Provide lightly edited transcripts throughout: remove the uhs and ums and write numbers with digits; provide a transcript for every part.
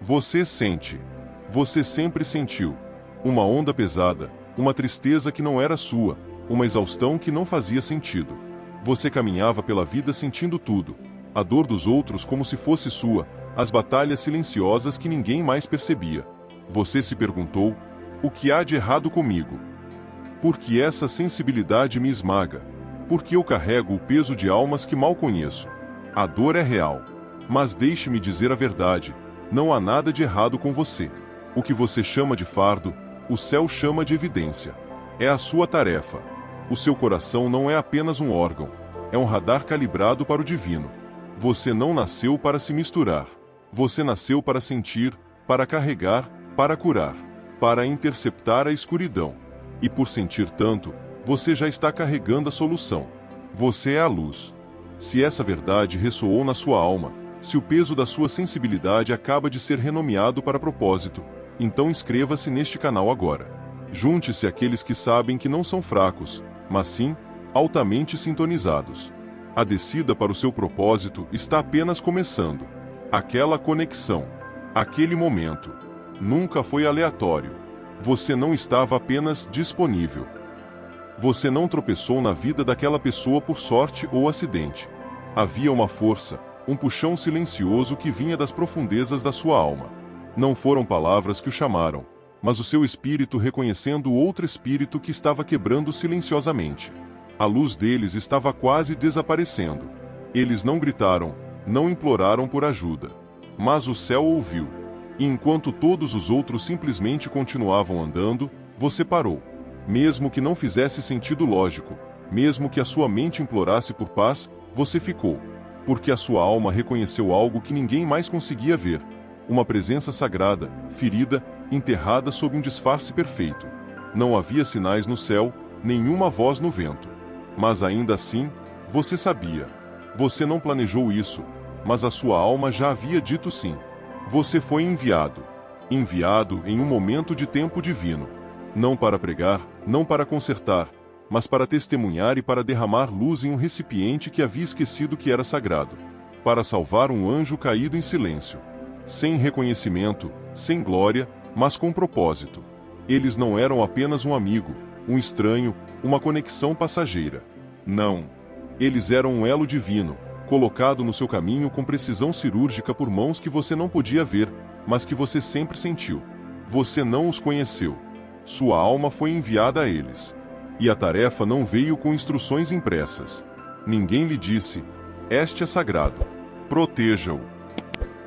Você sente. Você sempre sentiu. Uma onda pesada, uma tristeza que não era sua, uma exaustão que não fazia sentido. Você caminhava pela vida sentindo tudo. A dor dos outros como se fosse sua, as batalhas silenciosas que ninguém mais percebia. Você se perguntou: o que há de errado comigo? Por que essa sensibilidade me esmaga? Por que eu carrego o peso de almas que mal conheço? A dor é real. Mas deixe-me dizer a verdade: não há nada de errado com você. O que você chama de fardo, o céu chama de evidência. É a sua tarefa. O seu coração não é apenas um órgão, é um radar calibrado para o divino. Você não nasceu para se misturar. Você nasceu para sentir, para carregar, para curar, para interceptar a escuridão. E por sentir tanto, você já está carregando a solução. Você é a luz. Se essa verdade ressoou na sua alma, se o peso da sua sensibilidade acaba de ser renomeado para propósito, então inscreva-se neste canal agora. Junte-se àqueles que sabem que não são fracos, mas sim, altamente sintonizados. A descida para o seu propósito está apenas começando. Aquela conexão, aquele momento, nunca foi aleatório. Você não estava apenas disponível. Você não tropeçou na vida daquela pessoa por sorte ou acidente. Havia uma força, um puxão silencioso que vinha das profundezas da sua alma. Não foram palavras que o chamaram, mas o seu espírito reconhecendo outro espírito que estava quebrando silenciosamente. A luz deles estava quase desaparecendo. Eles não gritaram, não imploraram por ajuda. Mas o céu ouviu. E enquanto todos os outros simplesmente continuavam andando, você parou. Mesmo que não fizesse sentido lógico, mesmo que a sua mente implorasse por paz, você ficou. Porque a sua alma reconheceu algo que ninguém mais conseguia ver. Uma presença sagrada, ferida, enterrada sob um disfarce perfeito. Não havia sinais no céu, nenhuma voz no vento. Mas ainda assim, você sabia. Você não planejou isso, mas a sua alma já havia dito sim. Você foi enviado. Enviado em um momento de tempo divino. Não para pregar, não para consertar, mas para testemunhar e para derramar luz em um recipiente que havia esquecido que era sagrado. Para salvar um anjo caído em silêncio. Sem reconhecimento, sem glória, mas com propósito. Eles não eram apenas um amigo, um estranho, uma conexão passageira. Não. Eles eram um elo divino, colocado no seu caminho com precisão cirúrgica por mãos que você não podia ver, mas que você sempre sentiu. Você não os conheceu. Sua alma foi enviada a eles. E a tarefa não veio com instruções impressas. Ninguém lhe disse: este é sagrado. Proteja-o.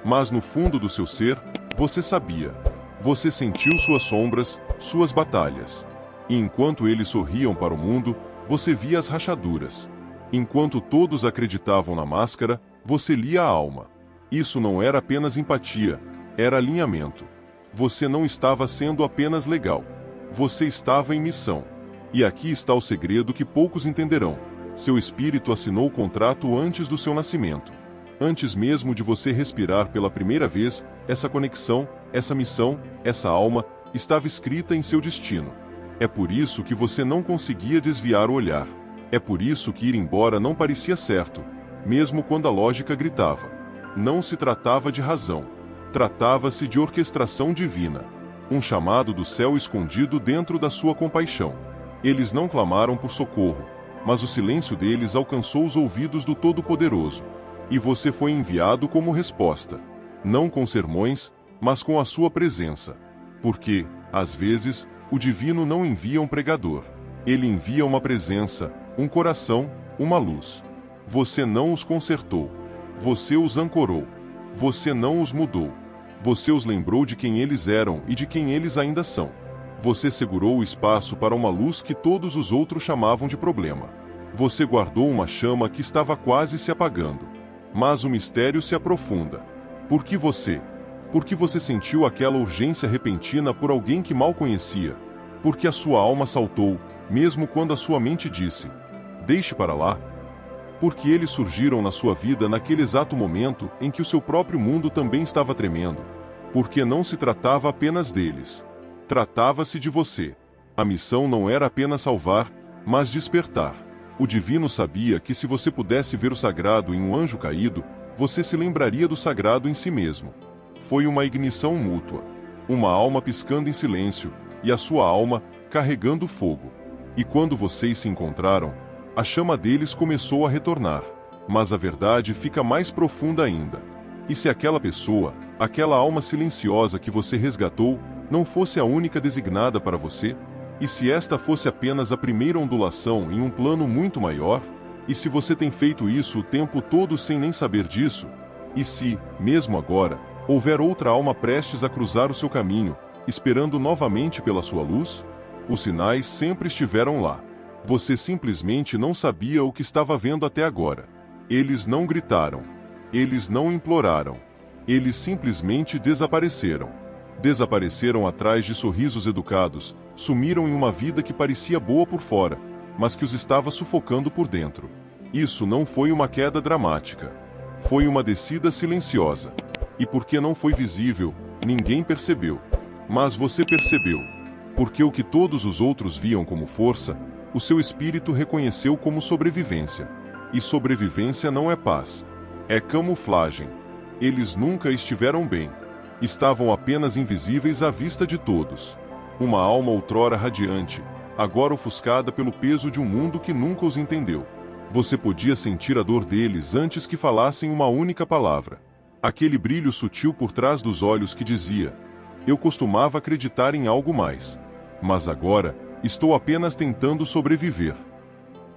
Mas no fundo do seu ser, você sabia. Você sentiu suas sombras, suas batalhas. E enquanto eles sorriam para o mundo, você via as rachaduras. Enquanto todos acreditavam na máscara, você lia a alma. Isso não era apenas empatia, era alinhamento. Você não estava sendo apenas legal. Você estava em missão. E aqui está o segredo que poucos entenderão. Seu espírito assinou o contrato antes do seu nascimento. Antes mesmo de você respirar pela primeira vez, essa conexão, essa missão, essa alma, estava escrita em seu destino. É por isso que você não conseguia desviar o olhar. É por isso que ir embora não parecia certo, mesmo quando a lógica gritava. Não se tratava de razão. Tratava-se de orquestração divina. Um chamado do céu escondido dentro da sua compaixão. Eles não clamaram por socorro, mas o silêncio deles alcançou os ouvidos do Todo-Poderoso. E você foi enviado como resposta. Não com sermões, mas com a sua presença. Porque, às vezes, o divino não envia um pregador. Ele envia uma presença, um coração, uma luz. Você não os consertou. Você os ancorou. Você não os mudou. Você os lembrou de quem eles eram e de quem eles ainda são. Você segurou o espaço para uma luz que todos os outros chamavam de problema. Você guardou uma chama que estava quase se apagando. Mas o mistério se aprofunda. Por que você? Porque você sentiu aquela urgência repentina por alguém que mal conhecia. Porque a sua alma saltou, mesmo quando a sua mente disse: deixe para lá. Porque eles surgiram na sua vida naquele exato momento em que o seu próprio mundo também estava tremendo. Porque não se tratava apenas deles. Tratava-se de você. A missão não era apenas salvar, mas despertar. O divino sabia que se você pudesse ver o sagrado em um anjo caído, você se lembraria do sagrado em si mesmo. Foi uma ignição mútua. Uma alma piscando em silêncio, e a sua alma carregando fogo. E quando vocês se encontraram, a chama deles começou a retornar. Mas a verdade fica mais profunda ainda. E se aquela pessoa, aquela alma silenciosa que você resgatou, não fosse a única designada para você? E se esta fosse apenas a primeira ondulação em um plano muito maior? E se você tem feito isso o tempo todo sem nem saber disso? E se, mesmo agora, houver outra alma prestes a cruzar o seu caminho, esperando novamente pela sua luz? Os sinais sempre estiveram lá. Você simplesmente não sabia o que estava vendo até agora. Eles não gritaram. Eles não imploraram. Eles simplesmente desapareceram. Desapareceram atrás de sorrisos educados, sumiram em uma vida que parecia boa por fora, mas que os estava sufocando por dentro. Isso não foi uma queda dramática. Foi uma descida silenciosa. E porque não foi visível, ninguém percebeu. Mas você percebeu. Porque o que todos os outros viam como força, o seu espírito reconheceu como sobrevivência. E sobrevivência não é paz. É camuflagem. Eles nunca estiveram bem. Estavam apenas invisíveis à vista de todos. Uma alma outrora radiante, agora ofuscada pelo peso de um mundo que nunca os entendeu. Você podia sentir a dor deles antes que falassem uma única palavra. Aquele brilho sutil por trás dos olhos que dizia: eu costumava acreditar em algo mais. Mas agora, estou apenas tentando sobreviver.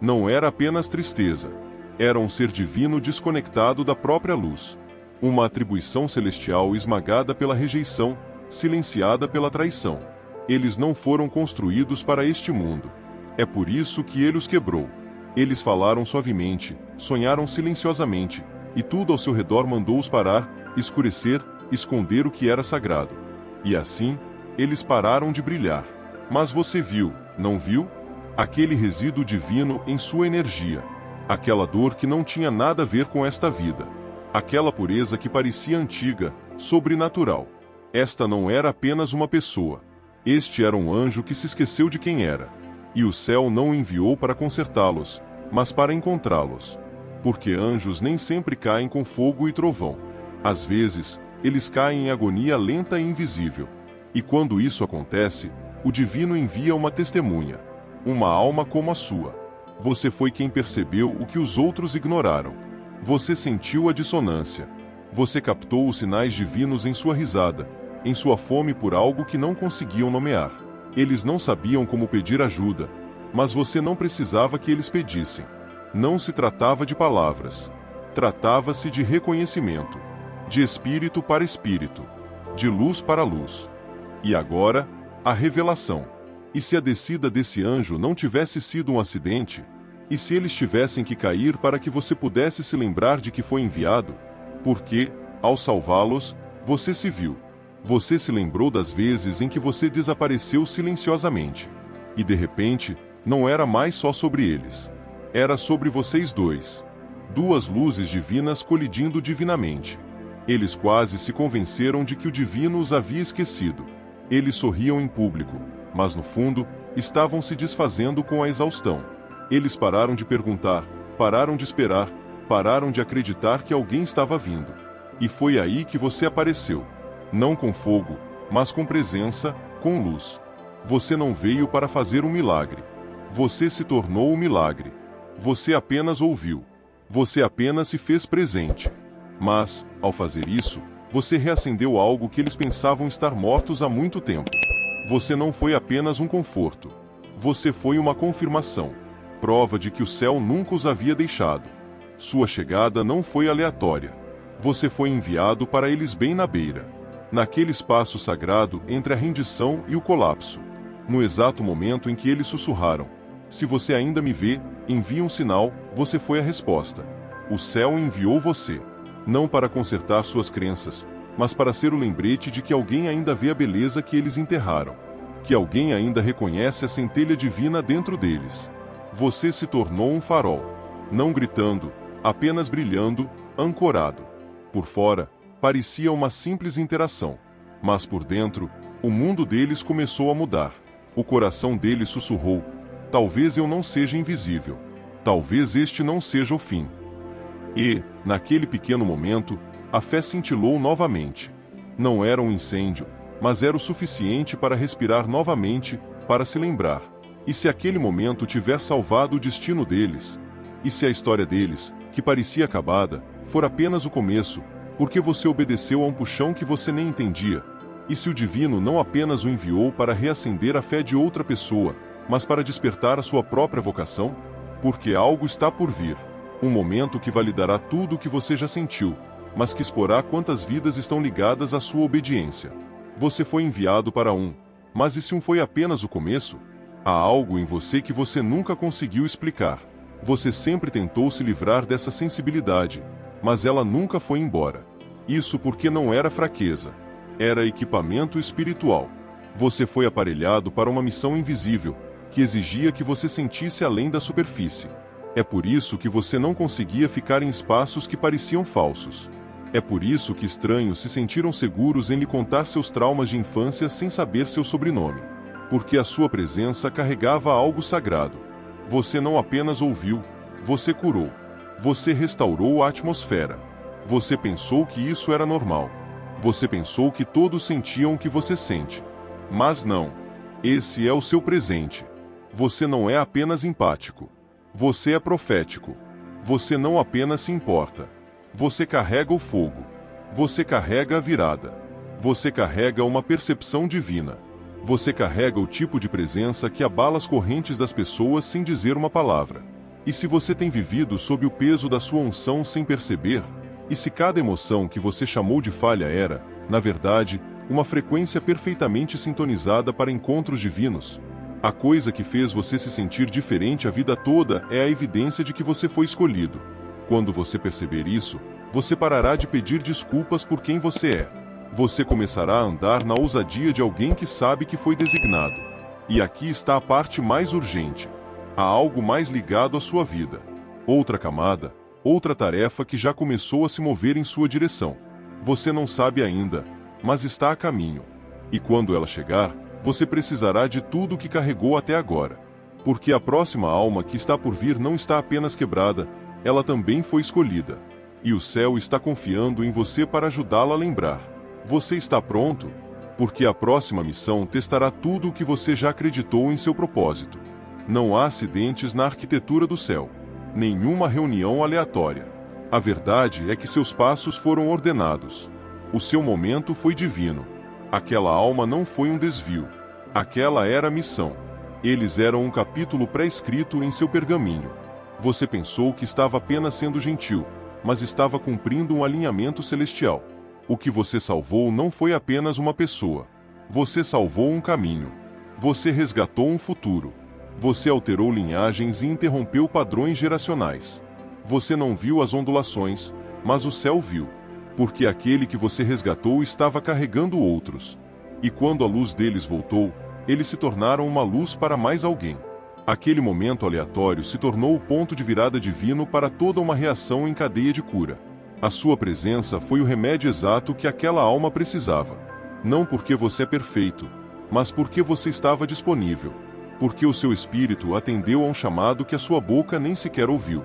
Não era apenas tristeza. Era um ser divino desconectado da própria luz. Uma atribuição celestial esmagada pela rejeição, silenciada pela traição. Eles não foram construídos para este mundo. É por isso que ele os quebrou. Eles falaram suavemente, sonharam silenciosamente, e tudo ao seu redor mandou-os parar, escurecer, esconder o que era sagrado. E assim, eles pararam de brilhar. Mas você viu, não viu? Aquele resíduo divino em sua energia. Aquela dor que não tinha nada a ver com esta vida. Aquela pureza que parecia antiga, sobrenatural. Esta não era apenas uma pessoa. Este era um anjo que se esqueceu de quem era. E o céu não o enviou para consertá-los, mas para encontrá-los. Porque anjos nem sempre caem com fogo e trovão. Às vezes, eles caem em agonia lenta e invisível. E quando isso acontece, o divino envia uma testemunha. Uma alma como a sua. Você foi quem percebeu o que os outros ignoraram. Você sentiu a dissonância. Você captou os sinais divinos em sua risada, em sua fome por algo que não conseguiam nomear. Eles não sabiam como pedir ajuda, mas você não precisava que eles pedissem. Não se tratava de palavras. Tratava-se de reconhecimento. De espírito para espírito. De luz para luz. E agora, a revelação. E se a descida desse anjo não tivesse sido um acidente? E se eles tivessem que cair para que você pudesse se lembrar de que foi enviado? Porque, ao salvá-los, você se viu. Você se lembrou das vezes em que você desapareceu silenciosamente. E de repente, não era mais só sobre eles. Era sobre vocês dois. Duas luzes divinas colidindo divinamente. Eles quase se convenceram de que o divino os havia esquecido. Eles sorriam em público, mas no fundo, estavam se desfazendo com a exaustão. Eles pararam de perguntar, pararam de esperar, pararam de acreditar que alguém estava vindo. E foi aí que você apareceu. Não com fogo, mas com presença, com luz. Você não veio para fazer um milagre. Você se tornou o milagre. Você apenas ouviu. Você apenas se fez presente. Mas, ao fazer isso, você reacendeu algo que eles pensavam estar mortos há muito tempo. Você não foi apenas um conforto. Você foi uma confirmação. Prova de que o céu nunca os havia deixado. Sua chegada não foi aleatória. Você foi enviado para eles bem na beira. Naquele espaço sagrado entre a rendição e o colapso. No exato momento em que eles sussurraram: se você ainda me vê, envie um sinal, você foi a resposta. O céu enviou você. Não para consertar suas crenças, mas para ser o lembrete de que alguém ainda vê a beleza que eles enterraram. Que alguém ainda reconhece a centelha divina dentro deles. Você se tornou um farol. Não gritando, apenas brilhando, ancorado. Por fora, parecia uma simples interação. Mas por dentro, o mundo deles começou a mudar. O coração deles sussurrou: talvez eu não seja invisível. Talvez este não seja o fim. E, naquele pequeno momento, a fé cintilou novamente. Não era um incêndio, mas era o suficiente para respirar novamente, para se lembrar. E se aquele momento tiver salvado o destino deles? E se a história deles, que parecia acabada, for apenas o começo, porque você obedeceu a um puxão que você nem entendia? E se o divino não apenas o enviou para reacender a fé de outra pessoa, mas para despertar a sua própria vocação? Porque algo está por vir. Um momento que validará tudo o que você já sentiu, mas que exporá quantas vidas estão ligadas à sua obediência. Você foi enviado para mas e se foi apenas o começo? Há algo em você que você nunca conseguiu explicar. Você sempre tentou se livrar dessa sensibilidade, mas ela nunca foi embora. Isso porque não era fraqueza. Era equipamento espiritual. Você foi aparelhado para uma missão invisível, que exigia que você sentisse além da superfície. É por isso que você não conseguia ficar em espaços que pareciam falsos. É por isso que estranhos se sentiram seguros em lhe contar seus traumas de infância sem saber seu sobrenome. Porque a sua presença carregava algo sagrado. Você não apenas ouviu, você curou. Você restaurou a atmosfera. Você pensou que isso era normal. Você pensou que todos sentiam o que você sente. Mas não. Esse é o seu presente. Você não é apenas empático. Você é profético. Você não apenas se importa. Você carrega o fogo. Você carrega a virada. Você carrega uma percepção divina. Você carrega o tipo de presença que abala as correntes das pessoas sem dizer uma palavra. E se você tem vivido sob o peso da sua unção sem perceber? E se cada emoção que você chamou de falha era, na verdade, uma frequência perfeitamente sintonizada para encontros divinos? A coisa que fez você se sentir diferente a vida toda é a evidência de que você foi escolhido. Quando você perceber isso, você parará de pedir desculpas por quem você é. Você começará a andar na ousadia de alguém que sabe que foi designado. E aqui está a parte mais urgente. Há algo mais ligado à sua vida. Outra camada, outra tarefa que já começou a se mover em sua direção. Você não sabe ainda, mas está a caminho. E quando ela chegar, você precisará de tudo o que carregou até agora. Porque a próxima alma que está por vir não está apenas quebrada, ela também foi escolhida. E o céu está confiando em você para ajudá-la a lembrar. Você está pronto? Porque a próxima missão testará tudo o que você já acreditou em seu propósito. Não há acidentes na arquitetura do céu. Nenhuma reunião aleatória. A verdade é que seus passos foram ordenados. O seu momento foi divino. Aquela alma não foi um desvio. Aquela era a missão. Eles eram um capítulo pré-escrito em seu pergaminho. Você pensou que estava apenas sendo gentil, mas estava cumprindo um alinhamento celestial. O que você salvou não foi apenas uma pessoa. Você salvou um caminho. Você resgatou um futuro. Você alterou linhagens e interrompeu padrões geracionais. Você não viu as ondulações, mas o céu viu. Porque aquele que você resgatou estava carregando outros. E quando a luz deles voltou, eles se tornaram uma luz para mais alguém. Aquele momento aleatório se tornou o ponto de virada divino para toda uma reação em cadeia de cura. A sua presença foi o remédio exato que aquela alma precisava. Não porque você é perfeito, mas porque você estava disponível. Porque o seu espírito atendeu a um chamado que a sua boca nem sequer ouviu.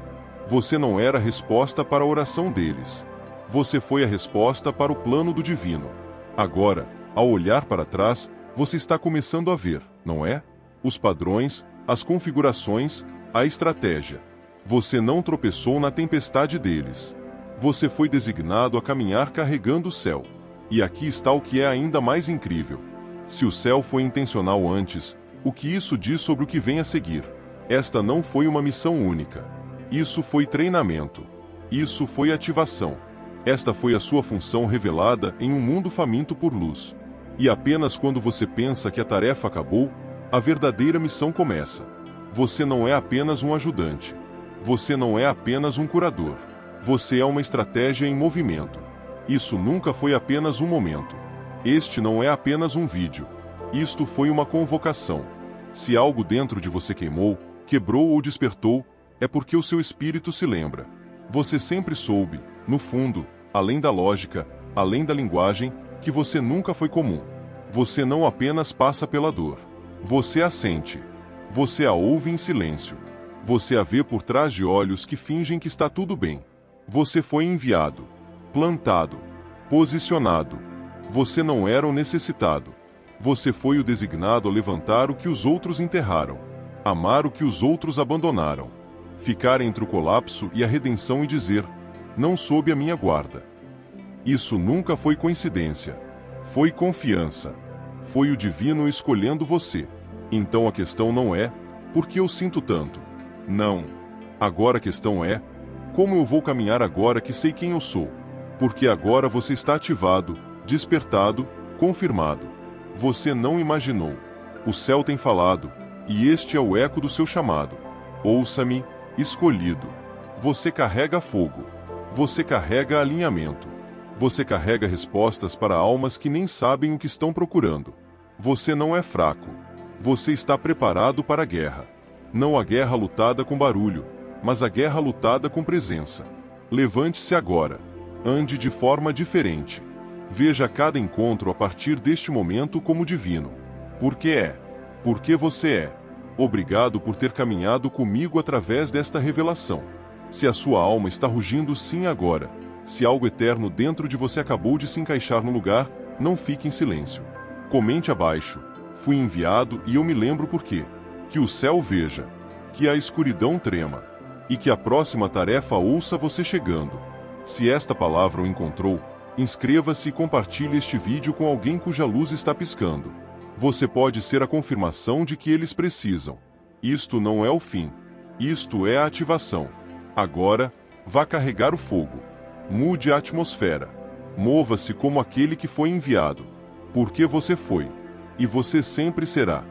Você não era a resposta para a oração deles. Você foi a resposta para o plano do divino. Agora, ao olhar para trás, você está começando a ver, não é? Os padrões, as configurações, a estratégia. Você não tropeçou na tempestade deles. Você foi designado a caminhar carregando o céu. E aqui está o que é ainda mais incrível. Se o céu foi intencional antes, o que isso diz sobre o que vem a seguir? Esta não foi uma missão única. Isso foi treinamento. Isso foi ativação. Esta foi a sua função revelada em um mundo faminto por luz. E apenas quando você pensa que a tarefa acabou, a verdadeira missão começa. Você não é apenas um ajudante. Você não é apenas um curador. Você é uma estratégia em movimento. Isso nunca foi apenas um momento. Este não é apenas um vídeo. Isto foi uma convocação. Se algo dentro de você queimou, quebrou ou despertou, é porque o seu espírito se lembra. Você sempre soube, no fundo, além da lógica, além da linguagem, que você nunca foi comum. Você não apenas passa pela dor. Você a sente. Você a ouve em silêncio. Você a vê por trás de olhos que fingem que está tudo bem. Você foi enviado, plantado, posicionado. Você não era o necessitado. Você foi o designado a levantar o que os outros enterraram, amar o que os outros abandonaram, ficar entre o colapso e a redenção e dizer: não sob a minha guarda. Isso nunca foi coincidência. Foi confiança. Foi o divino escolhendo você. Então a questão não é: por que eu sinto tanto? Não. Agora a questão é: como eu vou caminhar agora que sei quem eu sou? Porque agora você está ativado, despertado, confirmado. Você não imaginou. O céu tem falado, e este é o eco do seu chamado. Ouça-me, escolhido. Você carrega fogo. Você carrega alinhamento. Você carrega respostas para almas que nem sabem o que estão procurando. Você não é fraco. Você está preparado para a guerra. Não a guerra lutada com barulho, mas a guerra lutada com presença. Levante-se agora. Ande de forma diferente. Veja cada encontro a partir deste momento como divino. Porque é. Porque você é. Obrigado por ter caminhado comigo através desta revelação. Se a sua alma está rugindo sim agora, se algo eterno dentro de você acabou de se encaixar no lugar, não fique em silêncio. Comente abaixo: fui enviado e eu me lembro por quê. Que o céu veja. Que a escuridão trema. E que a próxima tarefa ouça você chegando. Se esta palavra o encontrou, inscreva-se e compartilhe este vídeo com alguém cuja luz está piscando. Você pode ser a confirmação de que eles precisam. Isto não é o fim. Isto é a ativação. Agora, vá carregar o fogo. Mude a atmosfera. Mova-se como aquele que foi enviado. Porque você foi. E você sempre será.